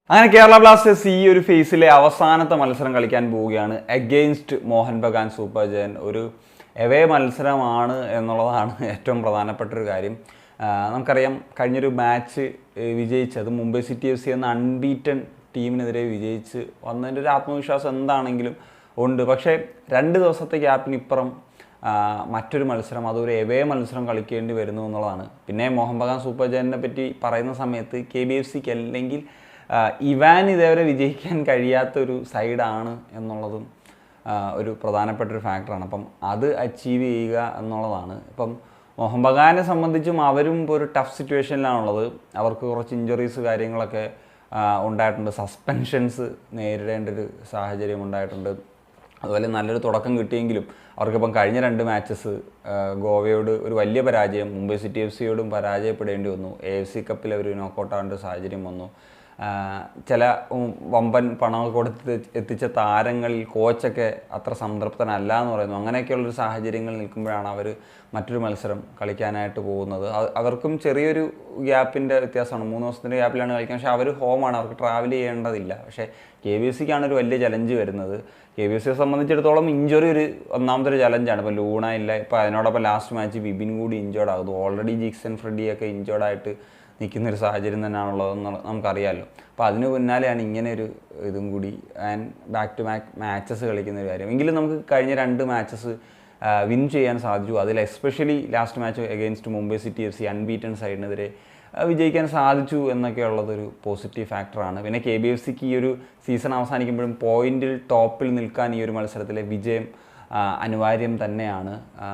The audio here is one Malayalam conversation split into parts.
അങ്ങനെ കേരള ബ്ലാസ്റ്റേഴ്സ് ഈ ഒരു ഫേസിലെ അവസാനത്തെ മത്സരം കളിക്കാൻ പോവുകയാണ് അഗെയിൻസ്റ്റ് മോഹൻ ബഗാൻ സൂപ്പർ ജയൻ. ഒരു എവേ മത്സരമാണ് എന്നുള്ളതാണ് ഏറ്റവും പ്രധാനപ്പെട്ട ഒരു കാര്യം. നമുക്കറിയാം കഴിഞ്ഞൊരു മാച്ച് വിജയിച്ചത് മുംബൈ സിറ്റി എഫ് സി എന്ന അൺബീറ്റൺ ടീമിനെതിരെ വിജയിച്ച് വന്നതിൻ്റെ ഒരു ആത്മവിശ്വാസം എന്താണെങ്കിലും ഉണ്ട്. പക്ഷേ 2 ദിവസത്തെ ഗ്യാപ്പിനിപ്പുറം മറ്റൊരു മത്സരം, അതൊരു എവേ മത്സരം കളിക്കേണ്ടി വരുന്നു എന്നുള്ളതാണ്. പിന്നെ മോഹൻ ബഗാൻ സൂപ്പർ ജയൻറ്റിനെ പറ്റി പറയുന്ന സമയത്ത് KBFCക്ക് അല്ലെങ്കിൽ ഇവാൻ ഇതേവരെ വിജയിക്കാൻ കഴിയാത്തൊരു സൈഡാണ് എന്നുള്ളതും ഒരു പ്രധാനപ്പെട്ടൊരു ഫാക്ടറാണ്. അപ്പം അത് അച്ചീവ് ചെയ്യുക എന്നുള്ളതാണ്. ഇപ്പം മോഹൻ ബഗാനെ സംബന്ധിച്ചും അവരും ഇപ്പോൾ ഒരു ടഫ് സിറ്റുവേഷനിലാണുള്ളത്. അവർക്ക് കുറച്ച് ഇഞ്ചുറീസ് കാര്യങ്ങളൊക്കെ ഉണ്ടായിട്ടുണ്ട്, സസ്പെൻഷൻസ് നേരിടേണ്ട ഒരു സാഹചര്യം ഉണ്ടായിട്ടുണ്ട്. അതുപോലെ നല്ലൊരു തുടക്കം കിട്ടിയെങ്കിലും അവർക്കിപ്പം കഴിഞ്ഞ 2 മാച്ചസ് ഗോവയോട് ഒരു വലിയ പരാജയം, മുംബൈ സിറ്റി എഫ് സിയോടും പരാജയപ്പെടേണ്ടി വന്നു. AFC കപ്പിൽ അവർ നോക്കൗട്ട് ആവേണ്ട സാഹചര്യം വന്നു. ചില വമ്പൻ പണമൊക്കെ കൊടുത്ത് എത്തിച്ച താരങ്ങളിൽ കോച്ചൊക്കെ അത്ര സംതൃപ്തനല്ല എന്ന് പറയുന്നു. അങ്ങനെയൊക്കെയുള്ളൊരു സാഹചര്യങ്ങൾ നിൽക്കുമ്പോഴാണ് അവർ മറ്റൊരു മത്സരം കളിക്കാനായിട്ട് പോകുന്നത്. അവർക്കും ചെറിയൊരു ഗ്യാപ്പിൻ്റെ വ്യത്യാസമാണ്, 3 ദിവസത്തിൻ്റെ ഗ്യാപ്പിലാണ് കളിക്കുന്നത്. പക്ഷേ അവർ ഹോമാണ്, അവർക്ക് ട്രാവൽ ചെയ്യേണ്ടതില്ല. പക്ഷേ KBFCക്കാണ് ഒരു വലിയ ചലഞ്ച് വരുന്നത്. KBFCയെ സംബന്ധിച്ചിടത്തോളം ഇഞ്ചുറി ഒരു ഒന്നാമതൊരു ചലഞ്ചാണ്. ഇപ്പോൾ ലൂണ ഇല്ല, ഇപ്പോൾ അതിനോടൊപ്പം ലാസ്റ്റ് മാച്ച് വിപിൻ കൂടി ഇഞ്ചേർഡ് ആകുന്നു. ഓൾറെഡി ജിക്സൺ ഫ്രെഡിയൊക്കെ ഇഞ്ചേർഡായിട്ട് നിൽക്കുന്നൊരു സാഹചര്യം തന്നെയാണുള്ളതെന്ന് നമുക്കറിയാമല്ലോ. അപ്പോൾ അതിന് പിന്നാലെയാണ് ഇങ്ങനെ ഒരു ഇതും കൂടി and back to back matches കളിക്കുന്ന ഒരു കാര്യം. എങ്കിലും നമുക്ക് കഴിഞ്ഞ 2 മാച്ചസ് വിൻ ചെയ്യാൻ സാധിച്ചു. അതിൽ especially last match against Mumbai city F C unbeaten സൈഡിനെതിരെ വിജയിക്കാൻ സാധിച്ചു എന്നൊക്കെയുള്ളതൊരു പോസിറ്റീവ് ഫാക്ടറാണ്. പിന്നെ KBFCക്ക് ഈ ഒരു സീസൺ അവസാനിക്കുമ്പോഴും പോയിന്റിൽ ടോപ്പിൽ നിൽക്കാൻ ഈ ഒരു മത്സരത്തിലെ വിജയം അനിവാര്യം തന്നെയാണ്.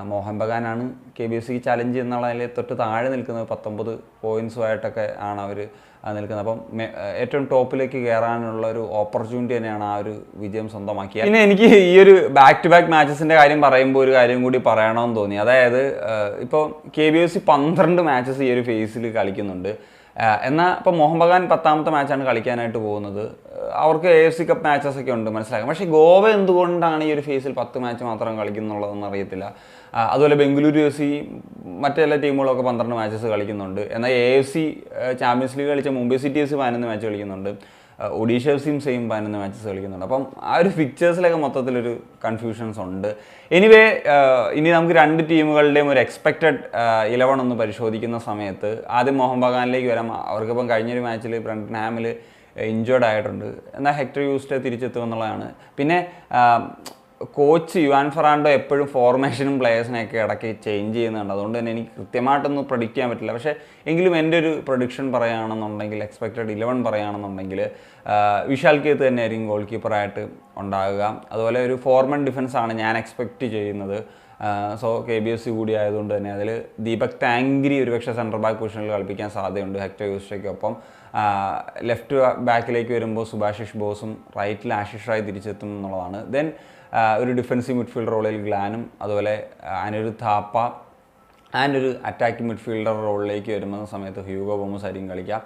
മോഹൻ ബഗാനാണ് KBFCക്ക് ചലഞ്ച് എന്നുള്ളതിൽ തൊട്ട് താഴെ നിൽക്കുന്നത്. 19 പോയിൻറ്സുമായിട്ടൊക്കെ ആണ് അവർ നിൽക്കുന്നത്. അപ്പം ഏറ്റവും ടോപ്പിലേക്ക് കയറാനുള്ള ഒരു ഓപ്പർച്യൂണിറ്റി തന്നെയാണ് ആ ഒരു വിജയം സ്വന്തമാക്കിയത്. പിന്നെ എനിക്ക് ഈ ഒരു ബാക്ക് ടു ബാക്ക് മാച്ചസിൻ്റെ കാര്യം പറയുമ്പോൾ ഒരു കാര്യം കൂടി പറയണമെന്ന് തോന്നി. അതായത് ഇപ്പോൾ KBFC 12 മാച്ചസ് ഈ ഒരു ഫേസിൽ കളിക്കുന്നുണ്ട്. എന്നാൽ ഇപ്പോൾ മോഹൻ ബഗാൻ 10ാമത്തെ മാച്ചാണ് കളിക്കാനായിട്ട് പോകുന്നത്. അവർക്ക് AFC കപ്പ് മാച്ചസ് ഒക്കെ ഉണ്ട്, മനസ്സിലാക്കാം. പക്ഷേ ഗോവ എന്തുകൊണ്ടാണ് ഈ ഒരു ഫേസിൽ 10 മാച്ച് മാത്രം കളിക്കുന്നുള്ളതെന്ന് അറിയത്തില്ല. അതുപോലെ ബംഗളൂരു FC മറ്റെല്ലാ ടീമുകളൊക്കെ 12 മാച്ചസ് കളിക്കുന്നുണ്ട്. എന്നാൽ AFC ചാമ്പ്യൻസ് ലീഗ് കളിച്ച Mumbai city F C 11 match കളിക്കുന്നുണ്ട്. ഒഡീഷ എഫ് സിയും സെയിം 11 മാച്ചസ് കളിക്കുന്നുണ്ട്. അപ്പം ആ ഒരു ഫിക്ചേഴ്സിലൊക്കെ മൊത്തത്തിലൊരു കൺഫ്യൂഷൻസ് ഉണ്ട്. എനിവേ ഇനി നമുക്ക് 2 ടീമുകളുടെയും ഒരു എക്സ്പെക്റ്റഡ് 11 ഒന്ന് പരിശോധിക്കുന്ന സമയത്ത് ആദ്യം മോഹൻ ബഗാനിലേക്ക് വരാം. അവർക്കിപ്പം കഴിഞ്ഞൊരു മാച്ചിൽ ബ്രണ്ടൻ ഹാമിൽ ഇഞ്ചേർഡ് ആയിട്ടുണ്ട്. എന്നാൽ ഹെക്ടർ യൂസ്റ്റേ തിരിച്ചെത്തുമെന്നുള്ളതാണ്. പിന്നെ കോച്ച് യുവാൻ ഫെറാൻഡോ എപ്പോഴും ഫോർമേഷനും പ്ലേയേഴ്സിനെയൊക്കെ ഇടയ്ക്ക് ചേഞ്ച് ചെയ്യുന്നുണ്ട്. അതുകൊണ്ട് തന്നെ എനിക്ക് കൃത്യമായിട്ടൊന്നും പ്രഡിക്റ്റ് ചെയ്യാൻ പറ്റില്ല. പക്ഷേ എങ്കിലും എൻ്റെ ഒരു പ്രൊഡിക്ഷൻ പറയുകയാണെന്നുണ്ടെങ്കിൽ, എക്സ്പെക്റ്റഡ് 11 പറയുകയാണെന്നുണ്ടെങ്കിൽ വിശാൽ കേത്ത് തന്നെയായിരിക്കും ഗോൾ കീപ്പറായിട്ട് ഉണ്ടാകുക. അതുപോലെ ഒരു ഫോർമൻ ഡിഫൻസാണ് ഞാൻ എക്സ്പെക്റ്റ് ചെയ്യുന്നത്. സോ KBFC കൂടി ആയതുകൊണ്ട് തന്നെ അതിൽ ദീപക് താങ്കരി ഒരുപക്ഷെ സെൻട്രൽ ബാക്ക് പൊസിഷനിൽ കളിപ്പിക്കാൻ സാധ്യതയുണ്ട് ഹെക്ടർ യൂസ്റ്റയ്ക്കൊപ്പം. ലെഫ്റ്റ് ബാക്കിലേക്ക് വരുമ്പോൾ സുഭാഷിഷ് ബോസും റൈറ്റിൽ ആശിഷ് റായ് തിരിച്ചെത്തും എന്നുള്ളതാണ്. ദെൻ ഒരു ഡിഫൻസീവ് മിഡ്ഫീൽഡർ റോളിൽ ഗ്ലാനും അതുപോലെ അനിരുദ്ധ് താപ്പ ആൻഡ് ഒരു അറ്റാക്കിംഗ് മിഡ്ഫീൽഡർ റോളിലേക്ക് വരുന്ന സമയത്ത് ഹ്യൂഗോ ബോമസ് ആയിരിക്കും കളിക്കുക.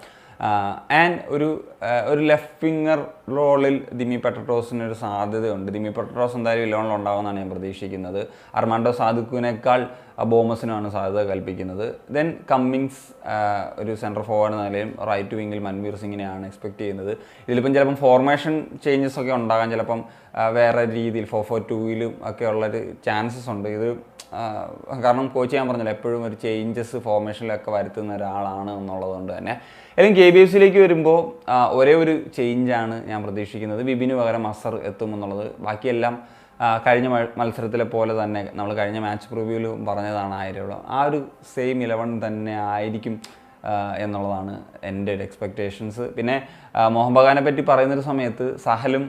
ആൻഡ് ഒരു ലെഫ്റ്റ് വിങ്ങർ റോളിൽ ദിമി പെട്രോസിനൊരു സാധ്യതയുണ്ട്. ദിമി പെട്രോസ് എന്തായാലും 11 ഉണ്ടാകുമെന്നാണ് ഞാൻ പ്രതീക്ഷിക്കുന്നത്. അർമാൻഡോ സാദിഖിനേക്കാൾ ബോമസിനാണ് സാധ്യത കൽപ്പിക്കുന്നത്. ദെൻ കമ്മിങ്സ് ഒരു സെൻട്രൽ ഫോർവേഡ് നിലയും റൈറ്റ് വിങ്ങിൽ മൻവീർ സിംഗിനെയാണ് എക്സ്പെക്റ്റ് ചെയ്യുന്നത്. ഇതിലിപ്പം ചിലപ്പം ഫോർമേഷൻ ചേഞ്ചസ് ഒക്കെ ഉണ്ടാകാൻ, ചിലപ്പം വേറെ രീതിയിൽ 4-4-2 ഒക്കെ ഉള്ളൊരു ചാൻസസ് ഉണ്ട്. ഇത് കാരണം കോച്ച് ഞാൻ പറഞ്ഞില്ല, എപ്പോഴും ഒരു ചേഞ്ചസ് ഫോർമേഷനിലൊക്കെ വരുത്തുന്ന ഒരാളാണ് എന്നുള്ളതുകൊണ്ട് തന്നെ. അല്ലെങ്കിൽ KBFCയിലേക്ക് വരുമ്പോൾ ഒരേ ഒരു ചേഞ്ചാണ് ഞാൻ പ്രതീക്ഷിക്കുന്നത്. വിപിന് പകരം അസർ എത്തുമെന്നുള്ളത്. ബാക്കിയെല്ലാം കഴിഞ്ഞ മത്സരത്തിലെ പോലെ തന്നെ നമ്മൾ കഴിഞ്ഞ മാച്ച് പ്രിവ്യൂവിൽ പറഞ്ഞതാണ്. ആ ഒരു സെയിം 11 തന്നെ ആയിരിക്കും എന്നുള്ളതാണ് എൻ്റെ ഒരു എക്സ്പെക്റ്റേഷൻസ്. പിന്നെ മോഹൻ ബഗാനെ പറ്റി പറയുന്നൊരു സമയത്ത് സഹലും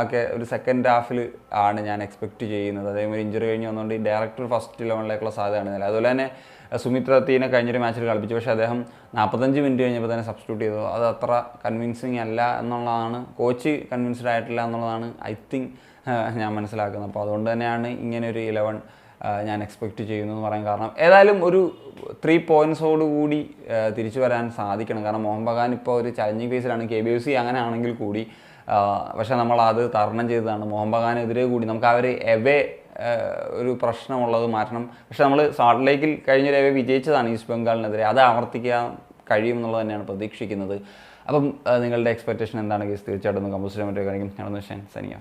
ഒക്കെ ഒരു സെക്കൻഡ് ഹാഫിൽ ആണ് ഞാൻ എക്സ്പെക്റ്റ് ചെയ്യുന്നത്. അതേമാതിരി ഇഞ്ചുറി കഴിഞ്ഞ് വന്നുകൊണ്ട് ഈ ഡയറക്ടർ ഫസ്റ്റ് 11-ലേക്കുള്ള സാധ്യതയാണ്. അതുപോലെ തന്നെ സുമിത് റത്തീനെ കഴിഞ്ഞൊരു മാച്ചിൽ കളിപ്പിച്ചു. പക്ഷേ അദ്ദേഹം 45 മിനിറ്റ് കഴിഞ്ഞപ്പോൾ തന്നെ സബ്സ്റ്റിറ്റ്യൂട്ട് ചെയ്തു. അത് അത്ര കൺവിൻസിങ് അല്ല എന്നുള്ളതാണ്, കോച്ച് കൺവിൻസ്ഡ് ആയിട്ടില്ല എന്നുള്ളതാണ് ഐ തിങ്ക് ഞാൻ മനസ്സിലാക്കുന്നത്. അപ്പോൾ അതുകൊണ്ട് തന്നെയാണ് ഇങ്ങനെ ഒരു 11 ഞാൻ എക്സ്പെക്റ്റ് ചെയ്യുന്നതെന്ന് പറയാൻ കാരണം. ഏതായാലും ഒരു 3 പോയിൻറ്റ്സോട് കൂടി തിരിച്ചു വരാൻ സാധിക്കണം. കാരണം മോഹൻ ബഗാൻ ഇപ്പോൾ ഒരു ചലഞ്ചിങ് ഫേസിലാണ്. KBFC അങ്ങനെ ആണെങ്കിൽ കൂടി പക്ഷേ നമ്മളത് തരണം ചെയ്തതാണ്. മോഹൻ ബഗാനെതിരെ കൂടി നമുക്ക് ആ ഒരു എവേ ഒരു പ്രശ്നമുള്ളത് മാറ്റണം. പക്ഷേ നമ്മൾ സാൾട്ട് ലേക്കിൽ കഴിഞ്ഞൊരു എവേ വിജയിച്ചതാണ് ഈസ്റ്റ് ബംഗാളിനെതിരെ. അത് ആവർത്തിക്കാൻ കഴിയുമെന്നുള്ളത് തന്നെയാണ് പ്രതീക്ഷിക്കുന്നത്. അപ്പം നിങ്ങളുടെ എക്സ്പെക്ടേഷൻ എന്താണ് ഗൈസ്? തീർച്ചയായിട്ടും ഒന്ന് കമ്പോസ് ചെയ്യാൻ പറ്റുമോ? കാണിക്കും. ഞാൻ സനിയ.